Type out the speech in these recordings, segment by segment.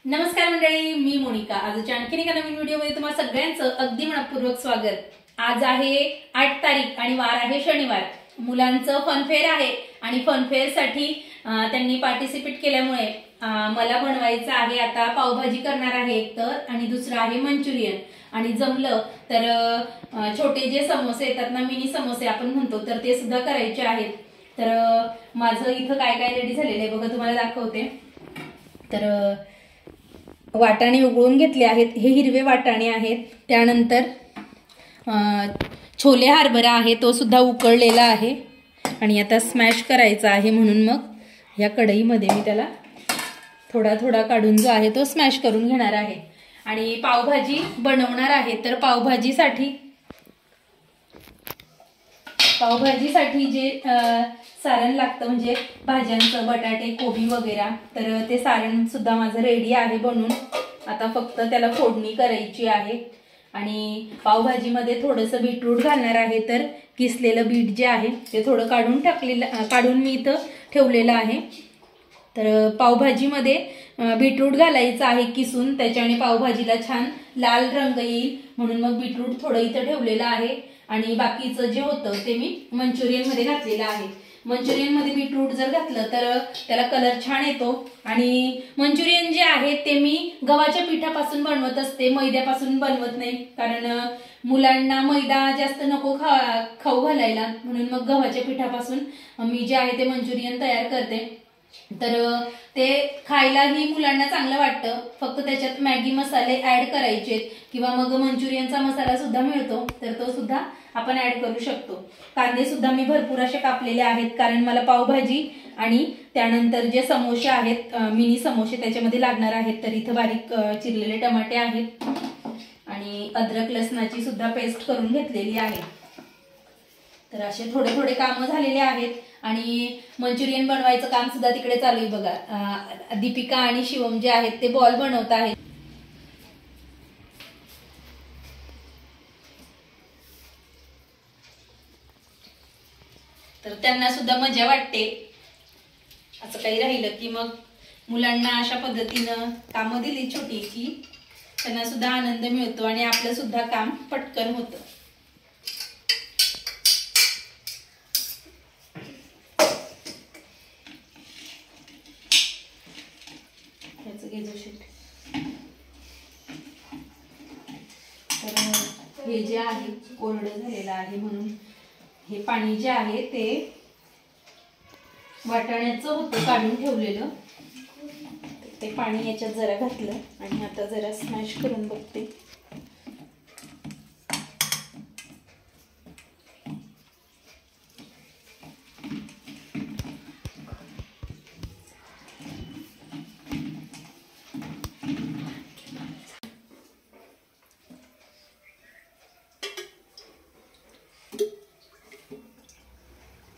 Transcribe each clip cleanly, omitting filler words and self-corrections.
नमस्कार मंडळी, मी मोनिका। आजच्या आणखीन एका नवीन व्हिडिओमध्ये तुम्हा सगळ्यांचं अगदी मनपूर्वक स्वागत। आज आहे 8 तारीख आणि वार आहे शनिवार। मुलांचं फनफेअर आहे आणि फनफेअर साठी त्यांनी पार्टिसिपेट केल्यामुळे मला बनवायचं आहे। आता पावभाजी करणार आहे एक तर, आणि दुसरं आहे मंचुरियन। आणि जमलं तर छोटे जे समोसे येतात ना, मिनी समोसे आपण म्हणतो, तर ते सुद्धा करायचे आहेत। तर माझं इथं काय काय रेडी झालेलं आहे बघा, तुम्हाला दाखवते। तर वाटाणे उकळून घेतले आहेत, हे हिरवे वाटाणे आहेत। त्यानंतर छोले हरभरा आहे, तो सुद्धा उकळलेला आहे आणि आता स्मॅश करायचा आहे। म्हणून मग या कढईमध्ये मी त्याला थोडा थोडा काढून जो आहे तो स्मॅश करून घेणार आहे। आणि पावभाजी बनवणार आहे, तर पावभाजीसाठी जे सारण लागतं म्हणजे भाज्यांचं, बटाटे, कोबी वगैरे, तर ते सारण सुद्धा माझं रेडी आहे बनून। आता फक्त त्याला फोडणी करायची आहे। आणि पावभाजीमध्ये थोडंसं बीटरूट घालणार आहे, तर किसलेलं बीट जे आहे ते थोडं काढून मी इथं ठेवलेलं आहे। तर पावभाजीमध्ये बीटरूट घालायचं आहे किसून, त्याच्याने पावभाजीला छान लाल रंग येईल म्हणून मग बीटरूट थोडं इथं ठेवलेलं आहे। आणि बाकीचं जे होतं ते मी मंचुरियन मध्ये घातलेलं आहे। मंचुरियन मध्ये बीटरूट जर घातलं तर त्याला कलर छान येतो। आणि मंचुरियन जे आहे ते मी गव्हाच्या पिठापासून बनवत असते, मैद्यापासून बनवत नाही, कारण मुलांना मैदा जास्त नको खाऊ घालायला, म्हणून मग गव्हाच्या पिठापासून मी जे आहे ते मंचुरियन तयार करते। तर ते खायलाही मुलांना चांगलं वाटतं। फक्त त्याच्यात मॅगी मसाले ऍड करायचे किंवा मग मंचुरियनचा मसाला सुद्धा मिळतो, तर तो सुद्धा आपण ऍड करू शकतो। कांदे सुद्धा मी भरपूर असे कापलेले आहेत, कारण मला पावभाजी आणि त्यानंतर जे समोसे आहेत, मिनी समोसे, त्याच्यामध्ये लागणार आहेत। तर इथं बारीक चिरलेले टमाटे आहेत आणि अद्रक लसणाची सुद्धा पेस्ट करून घेतलेली आहे। तर असे थोडे थोडे कामं झालेले आहेत। आणि मंचुरियन बनवायचं काम सुद्धा तिकडे चालू आहे बघा। दीपिका आणि शिवम जे आहेत ते बॉल बनवत आहेत। तर त्यांना सुद्धा मजा वाटते, असं काही राहिलं की मग मुलांना अशा पद्धतीनं कामं दिली छोटी की त्यांना सुद्धा आनंद मिळतो आणि आपलं सुद्धा काम पटकन होतं। तर हे जे आहे कोरडं झालेलं आहे, म्हणून हे पाणी जे आहे ते वाटाण्याचं होतं काढून ठेवलेलं, ते पाणी याच्यात जरा घातलं आणि आता जरा स्मॅश करून बघते।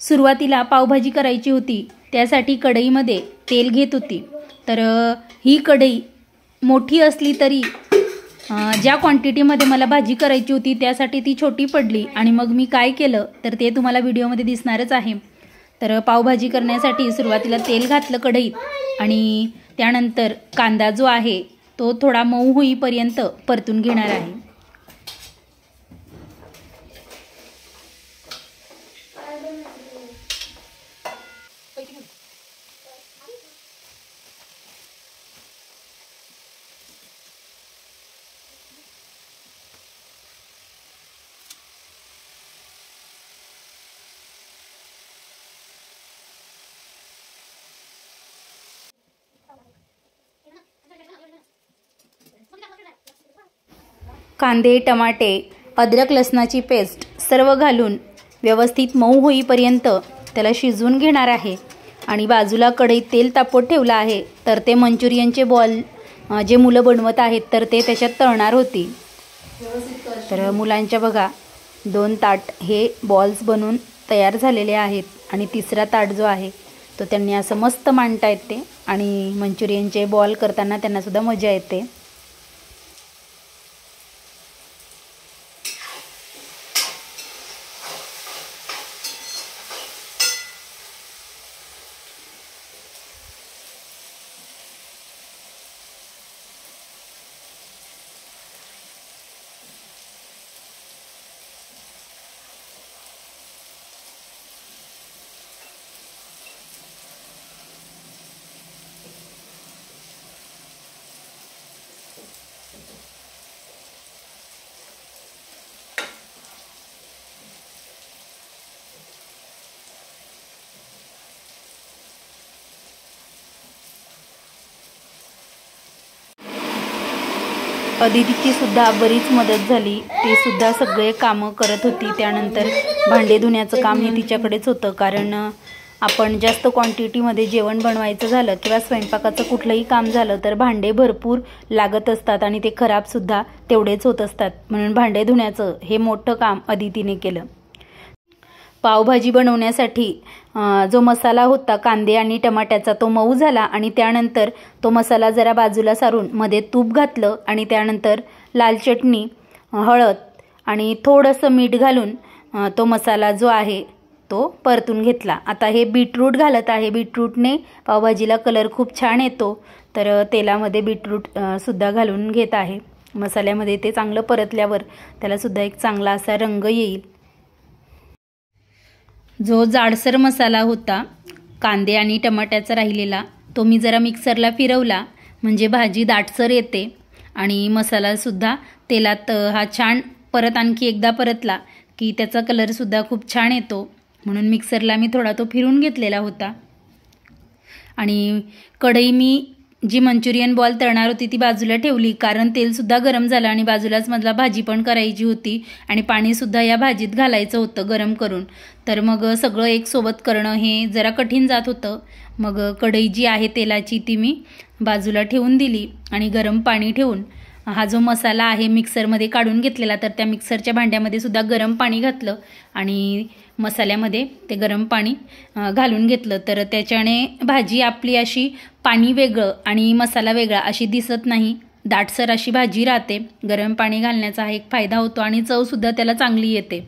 सुरुवातीला पावभाजी करायची होती, त्यासाठी कढईमध्ये तेल घेत होती। तर ही कढई मोठी असली तरी ज्या क्वांटिटीमध्ये मला भाजी करायची होती त्यासाठी ती छोटी पडली। आणि मग मी काय केलं तर ते तुम्हाला व्हिडिओमध्ये दिसणारच आहे। तर पावभाजी करण्यासाठी सुरुवातीला तेल घातलं कढईत आणि त्यानंतर कांदा जो आहे तो थोडा मऊ होईपर्यंत परतून घेणार आहे। कांदे, टमाटे, अद्रक लसणाची पेस्ट सर्व घालून व्यवस्थित मऊ होईपर्यंत त्याला शिजवून घेणार आहे। आणि बाजूला कढईत तेल तापवत ठेवलं आहे, तर ते मंचुरियनचे बॉल जे मुलं बनवत आहेत तर ते त्याच्यात तळणार होती। तर मुलांच्या बघा 2 ताट हे बॉल्स बनवून तयार झालेले आहेत आणि तिसरा ताट जो आहे तो त्यांनी असं मस्त मांडता येते आणि मंचुरियनचे बॉल करताना त्यांना सुद्धा मजा येते। अदितीची सुद्धा बरीच मदत झाली, ती सुद्धा सगळे कामं करत होती. त्यानंतर भांडे धुण्याचं काम हे तिच्याकडेच होतं, कारण आपण जास्त क्वांटिटीमध्ये जेवण बनवायचं झालं किंवा स्वयंपाकाचं कुठलंही काम झालं तर भांडे भरपूर लागत असतात आणि ते खराबसुद्धा तेवढेच होत असतात. म्हणून भांडे धुण्याचं हे मोठं काम अदितीने केलं. पावभाजी बनवण्यासाठी जो मसाला होता कांदे आणि टमाट्याचा तो मऊ झाला आणि त्यानंतर तो मसाला जरा बाजूला सारून मध्ये तूप घातलं आणि त्यानंतर लाल चटणी, हळद आणि थोडंसं मीठ घालून तो मसाला जो आहे तो परतून घेतला. आता हे बीटरूट घालत आहे. बीटरूटने पावभाजीला कलर खूप छान येतो, तर तेलामध्ये बीटरूट सुद्धा घालून घेत आहे मसाल्यामध्ये. ते चांगलं परतल्यावर त्याला सुद्धा एक चांगला असा रंग येईल. जो जाडसर मसाला होता कांदे आणि टमाट्याचा राहिलेला तो मी जरा मिक्सरला फिरवला, म्हणजे भाजी दाटसर येते आणि मसालासुद्धा तेलात हा छान परत आणखी एकदा परतला की त्याचा कलरसुद्धा खूप छान येतो. म्हणून मिक्सरला मी थोडा तो फिरून घेतलेला होता. आणि कढई मी जी मंचुरियन बॉल तळणार होती ती बाजूला ठेवली, कारण तेलसुद्धा गरम झालं आणि बाजूलाच मला भाजी पण करायची होती आणि पाणीसुद्धा या भाजीत घालायचं होतं गरम करून. तर मग सगळं एक सोबत करणं हे जरा कठीण जात होतं. मग कढई जी आहे तेलाची ती मी बाजूला ठेवून दिली आणि गरम पाणी ठेवून हा जो मसाला आहे मिक्सरमध्ये काढून घेतलेला, तर त्या मिक्सरच्या भांड्यामध्ये सुद्धा गरम पाणी घातलं आणि मसाल्यामध्ये ते गरम पाणी घालून घेतलं. तर त्याच्याने भाजी आपली अशी पाणी वेगळं आणि मसाला वेगळा अशी दिसत नाही, दाटसर अशी भाजी राहते. गरम पाणी घालण्याचा हा एक फायदा होतो आणि चवसुद्धा त्याला चांगली येते.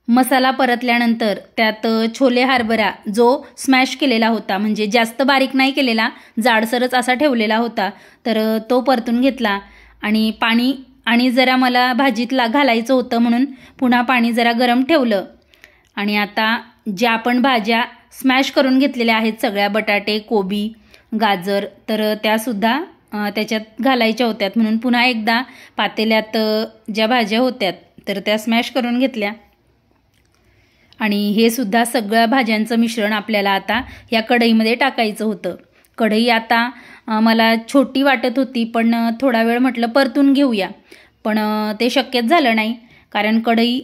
मसाला परतल्यानंतर त्यात छोले हरभरा जो स्मॅश केलेला होता, म्हणजे जास्त बारीक नाही केलेला, जाडसरच असा ठेवलेला होता, तर तो परतून घेतला. आणि पाणी जरा मला भाजीतला घालायचं होतं म्हणून पुन्हा पाणी जरा गरम ठेवलं. आणि आता ज्या आपण भाज्या स्मॅश करून घेतलेल्या आहेत सगळ्या, बटाटे, कोबी, गाजर, तर त्यासुद्धा त्याच्यात घालायच्या होत्यात. म्हणून पुन्हा एकदा पातेल्यात ज्या भाज्या होत्यात तर त्या स्मॅश करून घेतल्या. आणि हे सुद्धा सगळ्या भाज्यांचं मिश्रण आपल्याला आता या कढईमध्ये टाकायचं होतं. कढई आता मला छोटी वाटत होती, पण थोडा वेळ म्हटलं परतून घेऊया, पण ते शक्यच झालं नाही, कारण कढई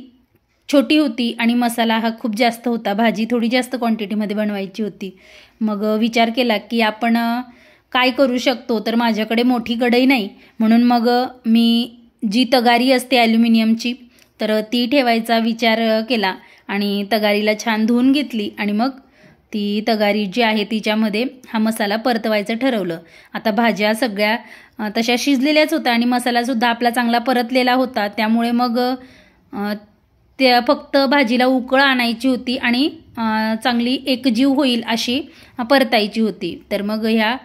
छोटी होती आणि मसाला हा खूप जास्त होता. भाजी थोडी जास्त क्वांटिटीमध्ये बनवायची होती. मग विचार केला की आपण काय करू शकतो, तर माझ्याकडे मोठी कढई नाही, म्हणून मग मी जी तगारी असते ॲल्युमिनियमची तर ती ठेवायचा विचार केला आणि तगारीला छान धुवून घेतली आणि मग ती तगारी जी आहे तिच्यामध्ये हा मसाला परतवायचं ठरवलं. आता भाज्या सगळ्या तशा शिजलेल्याच होत्या आणि मसालासुद्धा आपला चांगला परतलेला होता, त्यामुळे मग ते फक्त भाजीला उकळ आणायची होती आणि चांगली एकजीव होईल अशी परतायची होती. तर मग ह्या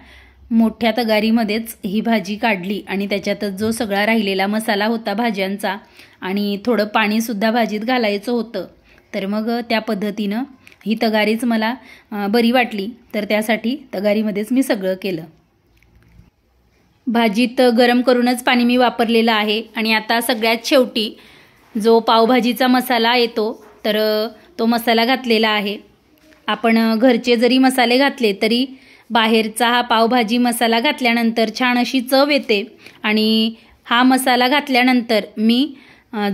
मोठ्या तगारीमध्येच ही भाजी काढली आणि त्याच्यातच जो सगळा राहिलेला मसाला होता भाज्यांचा आणि थोडं पाणीसुद्धा भाजीत घालायचं होतं, तर मग त्या पद्धतीनं ही तगारीच मला बरी वाटली, तर त्यासाठी तगारीमध्येच मी सगळं केलं. भाजीत गरम करूनच पाणी मी वापरलेलं आहे. आणि आता सगळ्यात शेवटी जो पावभाजीचा मसाला येतो तर तो मसाला घातलेला आहे. आपण घरचे जरी मसाले घातले तरी बाहेरचा हा पावभाजी मसाला घातल्यानंतर छान अशी चव येते. आणि हा मसाला घातल्यानंतर मी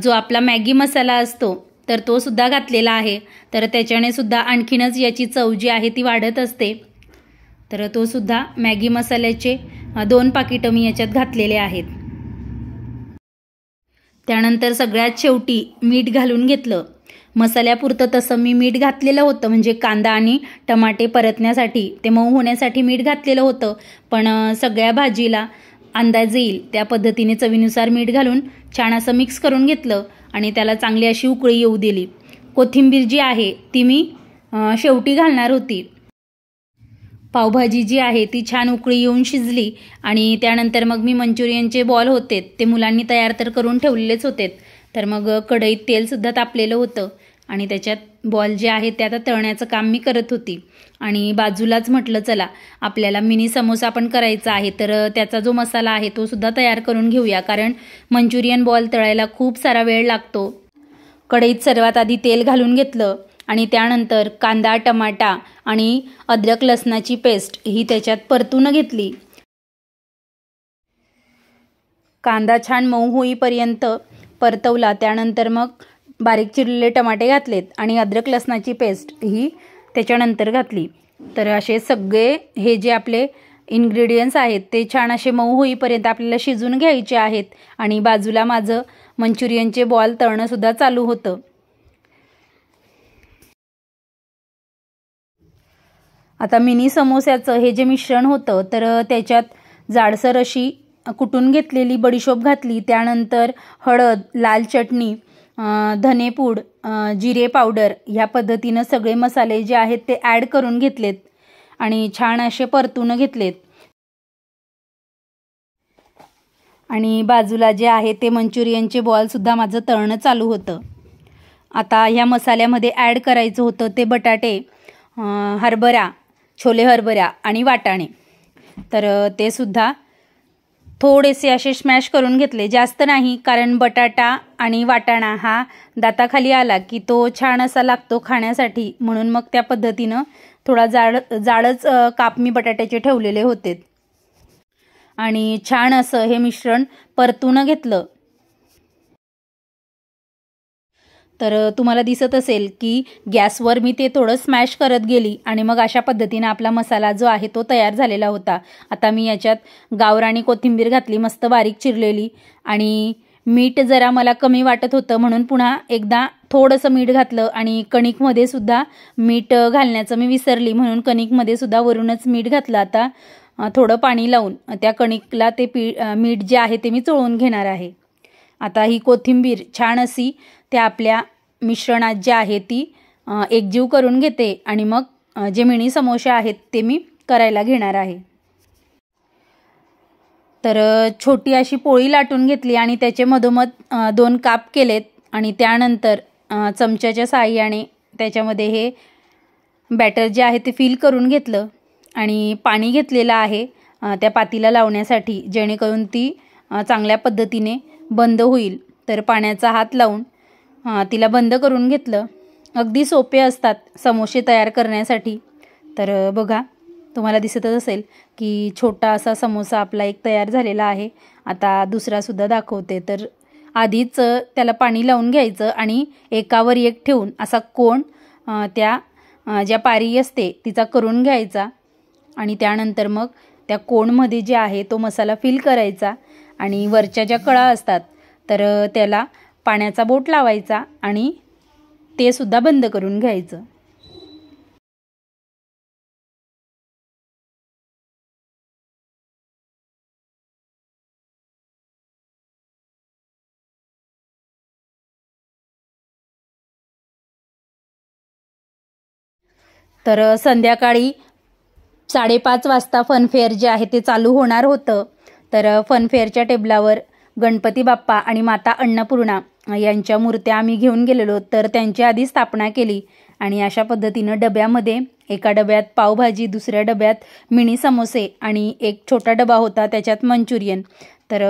जो आपला मॅगी मसाला असतो तर तो सुद्धा घातलेला आहे, तर त्याच्याने सुद्धा आणखीनच याची चव जी आहे ती वाढत असते. तर तो सुद्धा मॅगी मसाल्याचे 2 पाकिटं मी याच्यात घातलेले आहेत. त्यानंतर सगळ्यात शेवटी मीठ घालून घेतलं. मसाल्यापुरतं तसं मी मीठ घातलेलं होतं, म्हणजे कांदा आणि टमाटे परतण्यासाठी, ते मऊ होण्यासाठी मीठ घातलेलं होतं, पण सगळ्या भाजीला अंदाज येईल त्या पद्धतीने चवीनुसार मीठ घालून छान असं मिक्स करून घेतलं आणि त्याला चांगली अशी उकळी येऊ दिली. कोथिंबीर जी आहे ती मी शेवटी घालणार होती. पावभाजी जी आहे ती छान उकळी येऊन शिजली आणि त्यानंतर मग मी मंचुरियनचे बॉल होते ते मुलांनी तयार तर करून ठेवलेलेच होते, तर मग कढईत तेलसुद्धा तापलेलं होतं आणि त्याच्यात बॉल जे आहेत ते आता तळण्याचं काम मी करत होती. आणि बाजूलाच म्हटलं चला आपल्याला मिनी समोसा पण करायचा आहे, तर त्याचा जो मसाला आहे तो सुद्धा तयार करून घेऊया, कारण मंचुरियन बॉल तळायला खूप सारा वेळ लागतो. कढईत सर्वात आधी तेल घालून घेतलं आणि त्यानंतर कांदा, टमाटा आणि अद्रक लसणाची पेस्ट ही त्याच्यात परतून घेतली. कांदा छान मऊ होईपर्यंत परतवला. त्यानंतर मग बारीक चिरलेले टमाटे घातलेत आणि अद्रक लसणाची पेस्ट ही त्याच्यानंतर घातली. तर असे सगळे हे जे आपले इन्ग्रेडियंट्स आहेत ते छान असे मऊ होईपर्यंत आपल्याला शिजून घ्यायचे आहेत. आणि बाजूला माझं मंचुरियनचे बॉल तळणंसुद्धा चालू होतं. आता मिनी समोस्याचं हे जे मिश्रण होतं तर त्याच्यात जाडसर अशी कुटून घेतलेली बडीशोप घातली. त्यानंतर हळद, लाल चटणी, धनेपूड, जिरे पावडर ह्या पद्धतीनं सगळे मसाले जे आहेत ते ॲड करून घेतलेत आणि छान असे परतून घेतलेत. आणि बाजूला जे आहे ते मंचुरियनचे बॉलसुद्धा माझं तळणं चालू होतं. आता ह्या मसाल्यामध्ये ॲड करायचं होतं ते बटाटे, हरभरा, छोले हरभरा आणि वाटाणे. तर ते सुद्धा थोडेसे असे स्मॅश करून घेतले, जास्त नाही, कारण बटाटा आणि वाटाणा हा दाताखाली आला की तो छान असा लागतो खाण्यासाठी, म्हणून मग त्या पद्धतीनं थोडा जाडच काप मी बटाट्याचे ठेवलेले होते. आणि छान असं हे मिश्रण परतून घेतलं. तर तुम्हाला दिसत असेल की गॅसवर मी ते थोडं स्मॅश करत गेली आणि मग अशा पद्धतीनं आपला मसाला जो आहे तो तयार झालेला होता. आता मी याच्यात गावरानी कोथिंबीर घातली मस्त बारीक चिरलेली. आणि मीठ जरा मला कमी वाटत होतं म्हणून पुन्हा एकदा थोडंसं मीठ घातलं. आणि कणिकमध्ये सुद्धा मीठ घालण्याचं मी विसरली म्हणून कणिकमध्ये सुद्धा वरूनच मीठ घातलं. आता थोडं पाणी लावून त्या कणिकला ते मीठ जे आहे ते मी चोळून घेणार आहे. आता ही कोथिंबीर छान अशी त्या आपल्या मिश्रणात जे आहे ती एकजीव करून घेते आणि मग जे मिनी समोसे आहेत ते मी करायला घेणार आहे. तर छोटी अशी पोळी लाटून घेतली आणि त्याचे मधोमध 2 काप केलेत आणि त्यानंतर चमच्याच्या साहाय्याने त्याच्यामध्ये हे बॅटर जे आहे ते फिल करून घेतलं. आणि पाणी घेतलेलं आहे त्या पातीला लावण्यासाठी, जेणेकरून ती चांगल्या पद्धतीने बंद होईल. तर पाण्याचा हात लावून तिला बंद करून घेतलं. अगदी सोपे असतात समोसे तयार करण्यासाठी. तर बघा, तुम्हाला दिसतच असेल की छोटा असा समोसा आपला एक तयार झालेला आहे. आता दुसरासुद्धा दाखवते. तर आधीच त्याला पाणी लावून घ्यायचं आणि एकावर एक ठेवून असा कोण त्या ज्या पारी असते तिचा करून घ्यायचा. आणि त्यानंतर मग त्या कोणमध्ये जे आहे तो मसाला फिल करायचा आणि वरच्या ज्या कळा असतात तर त्याला पाण्याचा बोट लावायचा आणि ते सुद्धा बंद करून घ्यायचं. तर संध्याकाळी 5:30 वाजता फनफेअर जे आहे ते चालू होणार होतं. तर फनफेअरच्या टेबलावर गणपती बाप्पा आणि माता अन्नपूर्णा यांच्या मूर्त्या आम्ही घेऊन गेलेलो. तर त्यांची आधी स्थापना केली आणि अशा पद्धतीनं डब्यामध्ये, एका डब्यात पावभाजी, दुसऱ्या डब्यात मिनी समोसे आणि एक छोटा डबा होता त्याच्यात मंचुरियन. तर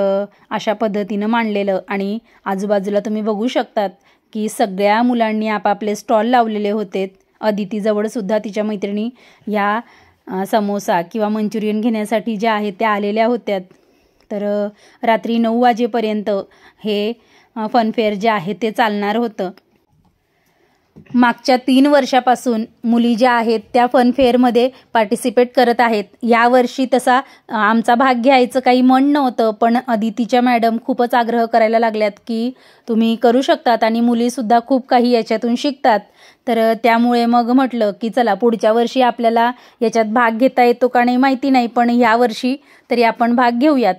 अशा पद्धतीनं मांडलेलं. आणि आजूबाजूला तुम्ही बघू शकतात की सगळ्या मुलांनी आपापले स्टॉल लावलेले होते. अदितीजवळसुद्धा तिच्या मैत्रिणी ह्या समोसा किंवा मंचुरियन घेण्यासाठी ज्या आहेत त्या आलेल्या होत्या. तर रात्री 9 वाजेपर्यंत हे फनफेअर जे आहे ते चालणार होतं. मागच्या 3 वर्षापासून मुली ज्या आहेत त्या फनफेअरमध्ये पार्टिसिपेट करत आहेत. यावर्षी तसा आमचा भाग घ्यायचं काही मन नव्हतं, पण अदितीच्या मॅडम खूपच आग्रह करायला लागल्यात की तुम्ही करू शकतात आणि मुलीसुद्धा खूप काही याच्यातून शिकतात. तर त्यामुळे मग म्हटलं की चला पुढच्या वर्षी आपल्याला याच्यात भाग घेता येतो का नाही माहिती नाही, पण ह्या वर्षी तरी आपण भाग घेऊयात.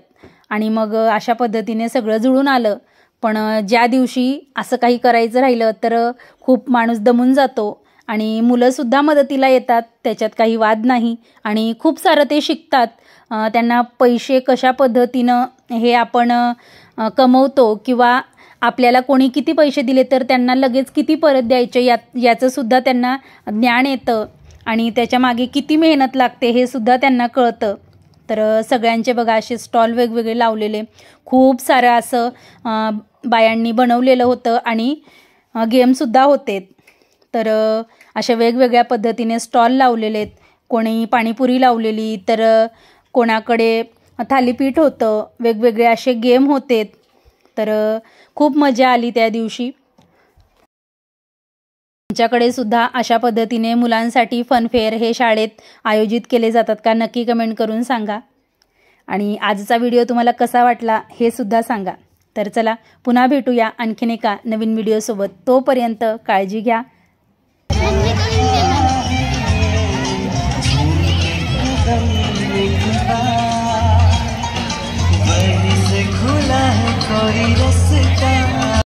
आणि मग अशा पद्धतीने सगळं जुळून आलं. पण ज्या दिवशी असं काही करायचं राहिलं तर खूप माणूस दमून जातो आणि मुलंसुद्धा मदतीला येतात, त्याच्यात काही वाद नाही. आणि खूप सारं ते शिकतात. त्यांना पैसे कशा पद्धतीनं हे आपण कमवतो किंवा आपल्याला कोणी किती पैसे दिले तर त्यांना लगेच किती परत द्यायचे याचंसुद्धा त्यांना ज्ञान येतं आणि त्याच्या मागे किती मेहनत लागते हे सुद्धा त्यांना कळतं. तर सगळ्यांचे बघा असे स्टॉल वेगवेगळे लावलेले, खूप सारं असं बायांनी बनवलेलं होतं आणि गेमसुद्धा होते. तर अशा वेगवेगळ्या पद्धतीने स्टॉल लावलेले आहेत. कोणी पाणीपुरी लावलेली, तर कोणाकडे थालीपीठ होतं, वेगवेगळे असे गेम होते. तर खूप मजा आली त्या दिवशी. तुमच्याकडे सुद्धा अशा पद्धतीने मुलांसाठी फनफेअर हे शाळेत आयोजित केले जातात का? नक्की कमेंट करून सांगा. आणि आजचा व्हिडिओ तुम्हाला कसा वाटला हे सुद्धा सांगा. तर चला पुन्हा भेटूया आणखीन एका नवीन व्हिडिओसोबत. तोपर्यंत काळजी घ्या.